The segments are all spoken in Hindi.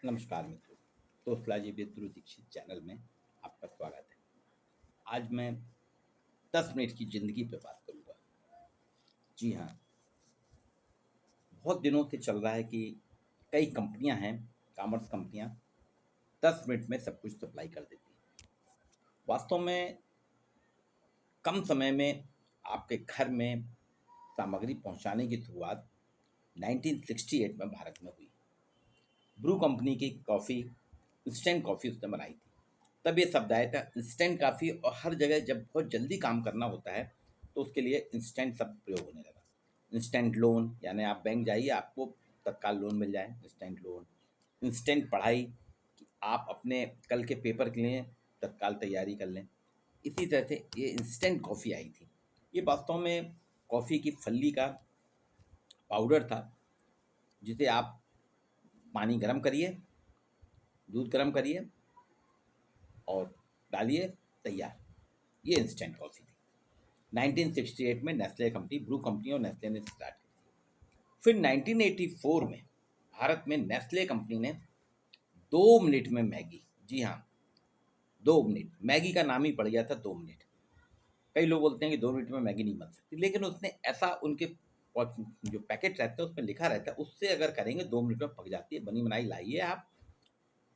नमस्कार मित्रों। दोस्तलाजी विद्रु दीक्षित चैनल में आपका स्वागत है। आज मैं 10 मिनट की ज़िंदगी पे बात करूँगा। जी हाँ, बहुत दिनों से चल रहा है कि कई कंपनियां हैं, कॉमर्स कंपनियां 10 मिनट में सब कुछ सप्लाई कर देती हैं। वास्तव में कम समय में आपके घर में सामग्री पहुंचाने की शुरुआत 1968 में भारत में हुई। ब्रू कंपनी की कॉफ़ी, इंस्टेंट कॉफ़ी उसने बनाई थी। तब ये शब्द आया था इंस्टेंट कॉफ़ी, और हर जगह जब बहुत जल्दी काम करना होता है तो उसके लिए इंस्टेंट शब्द प्रयोग होने लगा। इंस्टेंट लोन, यानी आप बैंक जाइए, आपको तत्काल लोन मिल जाए, इंस्टेंट लोन। इंस्टेंट पढ़ाई, कि आप अपने कल के पेपर के लिए तत्काल तैयारी कर लें। इसी तरह से ये इंस्टेंट कॉफ़ी आई थी। ये वास्तव में कॉफ़ी की फली का पाउडर था, जिसे आप पानी गर्म करिए, दूध गर्म करिए और डालिए, तैयार। ये इंस्टेंट कॉफ़ी थी। 1968 में नेस्ले कंपनी, ब्रू कंपनी और नेस्ले ने स्टार्ट की। फिर 1984 में भारत में नेस्ले कंपनी ने 2 मिनट में मैगी, जी हाँ 2 मिनट, मैगी का नाम ही पड़ गया था 2 मिनट। कई लोग बोलते हैं कि 2 मिनट में मैगी नहीं बन सकती, लेकिन उसने ऐसा, उनके जो पैकेट रहता है उसमें लिखा रहता है, उससे अगर करेंगे 2 मिनट में पक जाती है। बनी बनाई लाइए आप,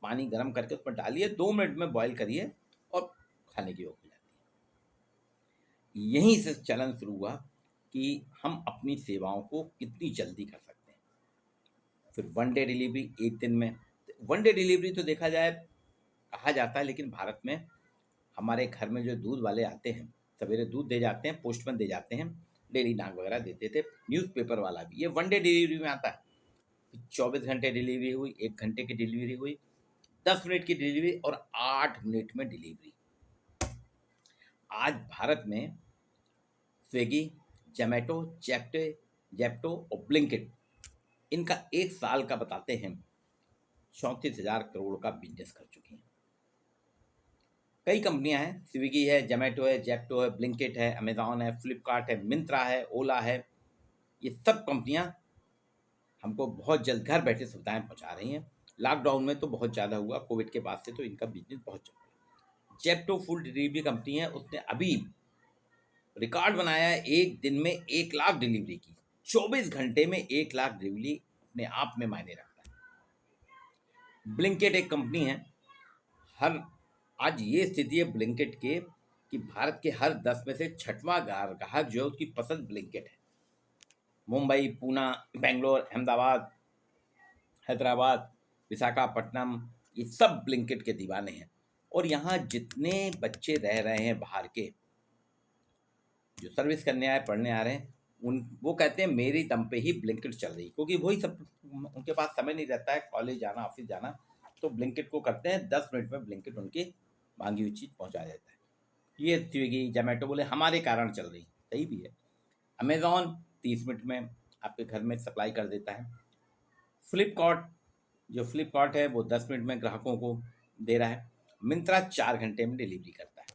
पानी गर्म करके उसमें डालिए, 2 मिनट में बॉईल करिए और खाने की हो जाती है। यहीं से चलन शुरू हुआ कि हम अपनी सेवाओं को कितनी जल्दी कर सकते हैं। फिर 1 डे डिलीवरी, एक दिन में। 1 डे डिलीवरी तो देखा जाए कहा जाता है, लेकिन भारत में हमारे घर में जो दूध वाले आते हैं, सवेरे दूध दे जाते हैं, पोस्टमैन दे जाते हैं, डेली नाग वगैरह देते थे, न्यूज़पेपर वाला भी, ये 1 डे डिलीवरी में आता है। 24 घंटे डिलीवरी हुई, 1 घंटे की डिलीवरी हुई, 10 मिनट की डिलीवरी और 8 मिनट में डिलीवरी। आज भारत में स्विगी, जोमेटो, जेप्टो और ब्लिंकिट, इनका एक साल का बताते हैं 34,000 करोड़ का बिजनेस कर चुकी हैं। कई कंपनियां हैं, स्विगी है, जोमेटो है, जेप्टो है, ब्लिंकिट है, अमेजॉन है, फ्लिपकार्ट है, मिंत्रा है, ओला है। ये सब कंपनियां हमको बहुत जल्द घर बैठे सुविधाएं पहुंचा रही हैं। लॉकडाउन में तो बहुत ज़्यादा हुआ, कोविड के बाद से तो इनका बिजनेस बहुत चल रहा है। जेप्टो फूड डिलीवरी कंपनी है, उसने अभी रिकॉर्ड बनाया है, एक दिन में 1 लाख डिलीवरी की। 24 घंटे में 1 लाख डिलीवरी अपने आप में मायने रखता है। ब्लिंकिट एक कंपनी है, हर आज ये स्थिति है ब्लिंकिट के कि भारत के हर 10 में से 6वां ग्राहक जो है उसकी पसंद ब्लिंकिट है। मुंबई, पूना, बेंगलोर, अहमदाबाद, हैदराबाद, विशाखापट्टनम, ये सब ब्लिंकिट के दीवाने हैं। और यहाँ जितने बच्चे रह रहे हैं बाहर के, जो सर्विस करने आए, पढ़ने आ रहे हैं, वो कहते हैं मेरी दम पे ही ब्लिंकिट चल रही, क्योंकि वही सब, उनके पास समय नहीं रहता है कॉलेज जाना, ऑफिस जाना, तो ब्लिंकिट को करते हैं। 10 मिनट में ब्लिंकिट उनकी मांगी हुई चीज़ पहुंचा देता है। ये स्विगी, जोमेटो बोले हमारे कारण चल रही, सही भी है। अमेजॉन 30 मिनट में आपके घर में सप्लाई कर देता है। फ्लिपकार्ट है वो 10 मिनट में ग्राहकों को दे रहा है। मिंत्रा 4 घंटे में डिलीवरी करता है।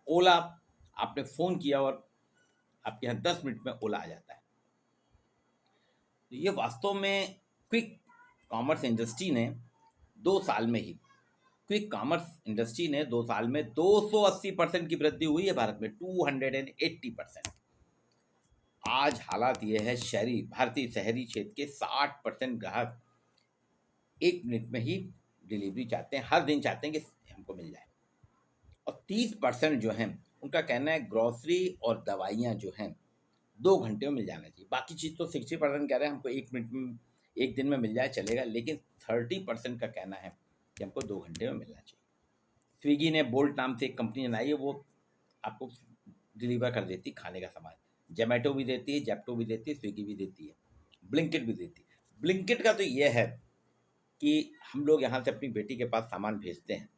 ओला, आपने फ़ोन किया और आपके यहाँ 10 मिनट में ओला आ जाता है। तो ये वास्तव में क्विक कॉमर्स इंडस्ट्री ने 2 साल में ही, क्विक कॉमर्स इंडस्ट्री ने 2 साल में 280% की वृद्धि हुई है भारत में, 280%। आज हालात ये है, भारतीय शहरी क्षेत्र के 60% ग्राहक 1 मिनट में ही डिलीवरी चाहते हैं, हर दिन चाहते हैं कि हमको मिल जाए। और 30% जो हैं उनका कहना है ग्रॉसरी और दवाइयाँ जो हैं 2 घंटे में मिल जाना चाहिए। बाकी चीज़ तो 60% कह रहे हैं हमको 1 मिनट में, एक दिन में मिल जाए चलेगा, लेकिन 30% का कहना है कि हमको 2 घंटे में मिलना चाहिए। स्विगी ने बोल्ट नाम से एक कंपनी बनाई है, वो आपको डिलीवर कर देती है खाने का सामान। जोमेटो भी देती है, जेप्टो भी देती है, स्विगी भी देती है, ब्लिंकिट भी देती है। ब्लिंकिट का तो ये है कि हम लोग यहाँ से अपनी बेटी के पास सामान भेजते हैं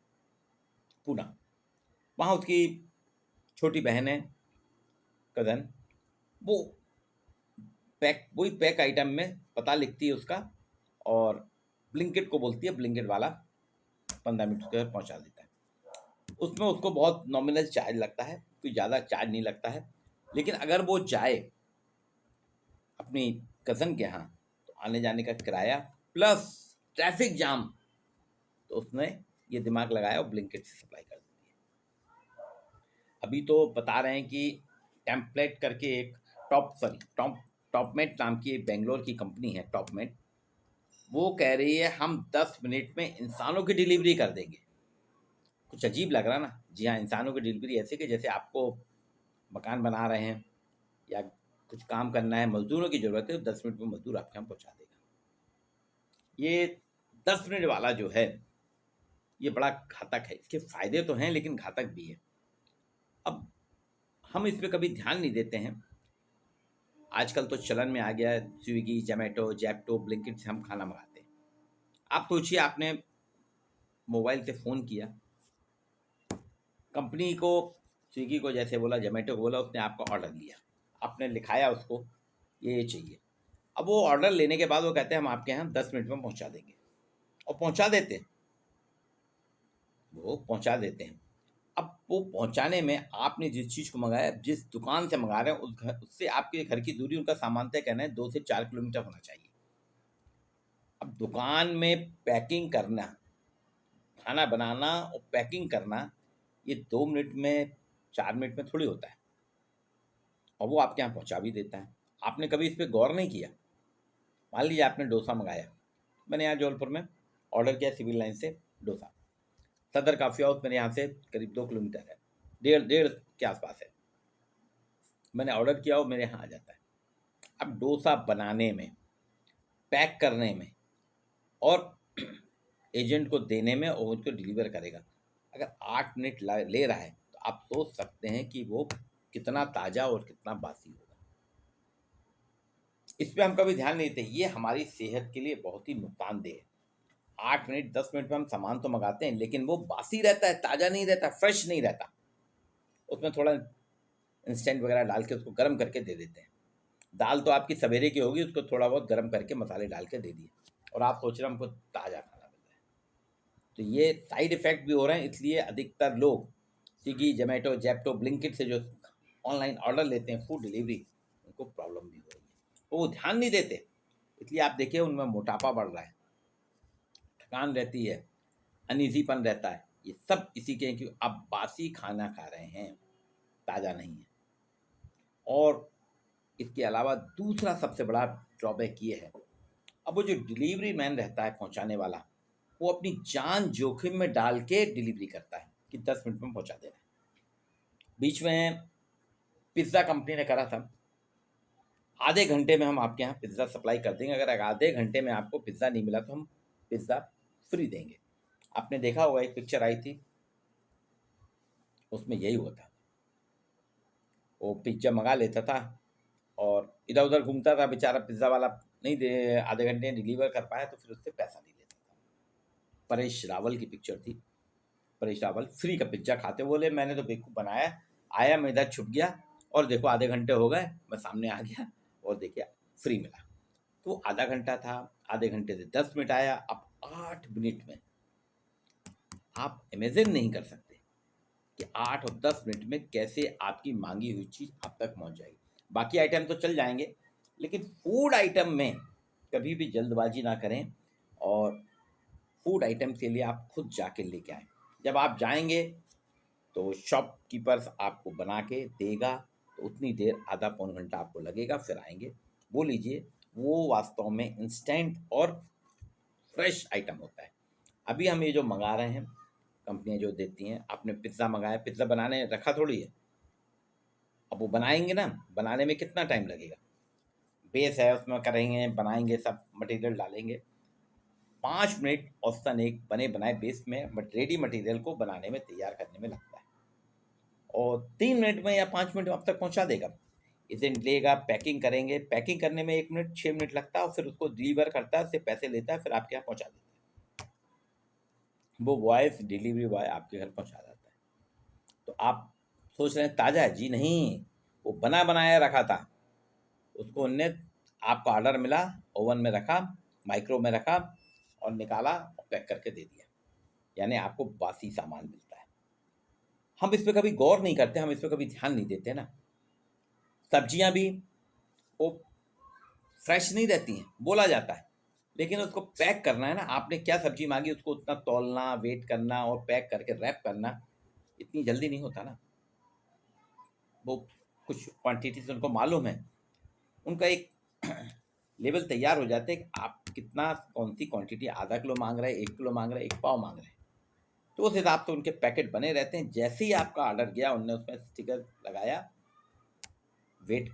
पूना, वहाँ उसकी छोटी बहन है, कज़न, वो वही पैक आइटम में पता लिखती है उसका, और ब्लिंकिट को बोलती है, ब्लिंकिट वाला 15 मिनट के पहुँचा देता है। उसमें उसको बहुत नॉमिनल चार्ज लगता है, कोई ज़्यादा चार्ज नहीं लगता है। लेकिन अगर वो जाए अपनी कज़न के यहाँ तो आने जाने का किराया प्लस ट्रैफिक जाम उसने ये दिमाग लगाया और ब्लिंकिट से सप्लाई कर दी है। अभी तो बता रहे हैं कि टेम्पलेट करके एक टॉपमेट नाम की एक बेंगलोर की कंपनी है, टॉपमेट, वो कह रही है हम 10 मिनट में इंसानों की डिलीवरी कर देंगे। कुछ अजीब लग रहा ना? जी हाँ, इंसानों की डिलीवरी ऐसे कि जैसे आपको मकान बना रहे हैं या कुछ काम करना है, मजदूरों की ज़रूरत है, तो 10 मिनट में मजदूर आपके यहाँ पहुँचा देगा। ये 10 मिनट वाला जो है ये बड़ा घातक है। इसके फ़ायदे तो हैं लेकिन घातक भी है। अब हम इस पे कभी ध्यान नहीं देते हैं। आजकल तो चलन में आ गया है स्विगी, जोमेटो, जेप्टो, ब्लिंकिट से हम खाना मंगाते हैं। आप सोचिए, आपने मोबाइल से फ़ोन किया, कंपनी को, स्विगी को जैसे बोला, जोमेटो को बोला, उसने आपका ऑर्डर लिया, आपने लिखाया उसको ये चाहिए। अब वो ऑर्डर लेने के बाद वो कहते हैं हम आपके यहाँ 10 मिनट में पहुँचा देंगे, और पहुँचा देते हैं, वो पहुँचा देते हैं। अब वो पहुँचाने में आपने जिस चीज़ को मंगाया, जिस दुकान से मंगा रहे हैं, उस घर उससे आपके घर की दूरी, उनका सामान तय कहना है 2 से 4 किलोमीटर होना चाहिए। अब दुकान में पैकिंग करना, खाना बनाना और पैकिंग करना, ये 2 मिनट में 4 मिनट में थोड़ी होता है, और वो आपके यहाँ पहुँचा भी देता है। आपने कभी इस पर गौर नहीं किया? मान लीजिए आपने डोसा मंगाया, मैंने यहाँ जबलपुर में ऑर्डर किया, सिविल लाइन से डोसा, सदर काफ़ी हाउस मेरे यहाँ से करीब 2 किलोमीटर है, डेढ़ के आसपास है। मैंने ऑर्डर किया और मेरे यहाँ आ जाता है। अब डोसा बनाने में, पैक करने में और एजेंट को देने में और उनको डिलीवर करेगा, अगर 8 मिनट ले रहा है तो आप सोच सकते हैं कि वो कितना ताज़ा और कितना बासी होगा। इस पर हम कभी ध्यान नहीं देते। ये हमारी सेहत के लिए बहुत ही नुकसानदेह है। 8 मिनट 10 मिनट में हम सामान तो मंगाते हैं लेकिन वो बासी रहता है, ताज़ा नहीं रहता, फ्रेश नहीं रहता। उसमें थोड़ा इंस्टेंट वगैरह डाल के उसको गर्म करके दे देते हैं। दाल तो आपकी सवेरे की होगी, उसको थोड़ा बहुत गर्म करके मसाले डाल के दे दिए, और आप सोच रहे हैं हमको ताज़ा खाना मिल रहा है। तो ये साइड इफ़ेक्ट भी हो रहे हैं, इसलिए अधिकतर लोग स्विगी, जोमेटो, जेप्टो, ब्लिंकिट से जो ऑनलाइन ऑर्डर लेते हैं फूड डिलीवरी, उनको प्रॉब्लम भी हो रही है, वो ध्यान नहीं देते। इसलिए आप देखिए उनमें मोटापा बढ़ रहा है, थकान रहती है, अनईजीपन रहता है। ये सब इसी के हैं कि आप बासी खाना खा रहे हैं, ताज़ा नहीं है। और इसके अलावा दूसरा सबसे बड़ा ड्रॉबैक ये है, अब वो जो डिलीवरी मैन रहता है, पहुंचाने वाला, वो अपनी जान जोखिम में डाल के डिलीवरी करता है कि 10 मिनट में पहुंचा देना है। बीच में पिज़्ज़ा कंपनी ने करा था, आधे घंटे में हम आपके यहाँ पिज़्ज़ा सप्लाई कर देंगे, अगर आधे घंटे में आपको पिज़्ज़ा नहीं मिला तो हम पिज़्ज़ा फ्री देंगे। आपने देखा होगा, एक पिक्चर आई थी, उसमें यही हुआ था। वो पिज़्ज़ा मंगा लेता था और इधर उधर घूमता था बेचारा, पिज़्ज़ा वाला नहीं दे, आधे घंटे में डिलीवर कर पाया तो फिर उससे पैसा नहीं लेता था। परेश रावल की पिक्चर थी। परेश रावल फ्री का पिज़्ज़ा खाते, बोले मैंने तो बेवकूफ़ बनाया, आया मैं इधर छुप गया और देखो आधे घंटे हो गए, मैं सामने आ गया और देखिए फ्री मिला। तो आधा घंटा था, आधे घंटे से 10 मिनट आया, अब 8 मिनट में। आप इमेजिन नहीं कर सकते कि 8 और 10 मिनट में कैसे आपकी मांगी हुई चीज़ आप तक पहुंच जाएगी। बाकी आइटम तो चल जाएंगे, लेकिन फूड आइटम में कभी भी जल्दबाजी ना करें, और फूड आइटम के लिए आप खुद जाके लेके आएँ। जब आप जाएंगे तो शॉपकीपर्स आपको बना के देगा, तो उतनी देर, आधा पौन घंटा आपको लगेगा, फिर आएंगे, वो लीजिए। वो वास्तव में इंस्टेंट और फ्रेश आइटम होता है। अभी हम ये जो मंगा रहे हैं, कंपनियां जो देती हैं, आपने पिज़्ज़ा मंगाया, पिज़्ज़ा बनाने रखा थोड़ी है, अब वो बनाएंगे ना, बनाने में कितना टाइम लगेगा, बेस है उसमें करेंगे, बनाएंगे, सब मटेरियल डालेंगे, 5 मिनट औसतन एक बने बनाए बेस में, बट रेडी मटेरियल को बनाने में, तैयार करने में लगता है, और 3 मिनट में या 5 मिनट में अब तक पहुंचा देगा। इसे लेगा, पैकिंग करेंगे, पैकिंग करने में 1 मिनट 6 मिनट लगता है, और फिर उसको डिलीवर करता है, उससे पैसे लेता है, फिर आपके यहाँ पहुंचा देता है। वो वॉइस डिलीवरी बॉय आपके घर पहुंचा जाता है। तो आप सोच रहे हैं ताज़ा है? जी नहीं, वो बना बनाया रखा था, उसको उनने, आपका ऑर्डर मिला, ओवन में रखा, माइक्रो में रखा और निकाला और पैक करके दे दिया, यानी आपको बासी सामान मिलता है। हम इस पर कभी गौर नहीं करते, हम इस पर कभी ध्यान नहीं देते ना। सब्जियां भी वो फ्रेश नहीं रहती हैं, बोला जाता है, लेकिन उसको पैक करना है ना, आपने क्या सब्जी मांगी उसको उतना तौलना, वेट करना और पैक करके रैप करना इतनी जल्दी नहीं होता ना। वो कुछ क्वांटिटी से उनको मालूम है, उनका एक लेवल तैयार हो जाते हैं कि आप कितना, कौन सी क्वांटिटी, आधा किलो मांग रहे हैं, 1 किलो मांग रहे हैं, 1 पाव मांग रहे हैं। तो उस हिसाब से उनके पैकेट बने रहते हैं। जैसे ही आपका ऑर्डर गया, उनने उसमें स्टिकर लगाया, वेट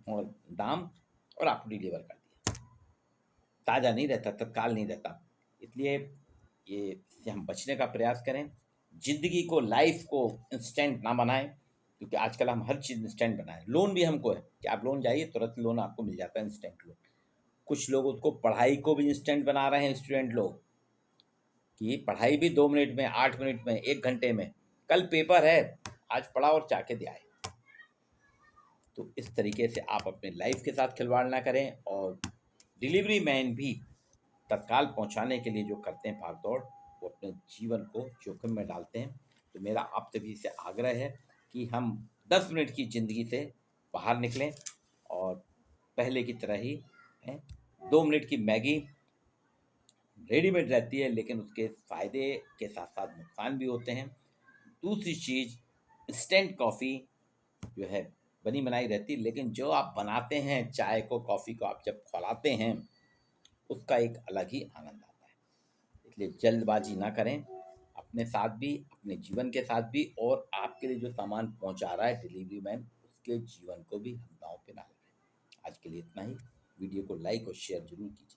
और दाम, और आपको डिलीवर कर दिया। ताज़ा नहीं रहता, तत्काल नहीं रहता। इसलिए ये इससे हम बचने का प्रयास करें। ज़िंदगी को, लाइफ को इंस्टेंट ना बनाएं, क्योंकि आजकल हम हर चीज़ इंस्टेंट बनाएं। लोन भी हमको है कि आप लोन जाइए, तुरंत लोन आपको मिल जाता है, इंस्टेंट लोन। कुछ लोग उसको, पढ़ाई को भी इंस्टेंट बना रहे हैं स्टूडेंट लोग, कि पढ़ाई भी 2 मिनट में, 8 मिनट में, 1 घंटे में, कल पेपर है, आज पढ़ा और जाके दे आए। तो इस तरीके से आप अपने लाइफ के साथ खिलवाड़ ना करें। और डिलीवरी मैन भी तत्काल पहुंचाने के लिए जो करते हैं भाग दौड़, वो अपने जीवन को जोखिम में डालते हैं। तो मेरा आपसे भी इससे आग्रह है कि हम 10 मिनट की ज़िंदगी से बाहर निकलें और पहले की तरह ही हैं। 2 मिनट की मैगी रेडीमेड रहती है, लेकिन उसके फ़ायदे के साथ साथ नुकसान भी होते हैं। दूसरी चीज़, इंस्टेंट कॉफ़ी जो है बनी बनाई रहती है, लेकिन जो आप बनाते हैं चाय को, कॉफ़ी को आप जब खौलाते हैं, उसका एक अलग ही आनंद आता है। इसलिए जल्दबाजी ना करें, अपने साथ भी, अपने जीवन के साथ भी, और आपके लिए जो सामान पहुंचा रहा है डिलीवरी मैन, उसके जीवन को भी हम दांव पे ना लगाएं। आज के लिए इतना ही। वीडियो को लाइक और शेयर जरूर कीजिए।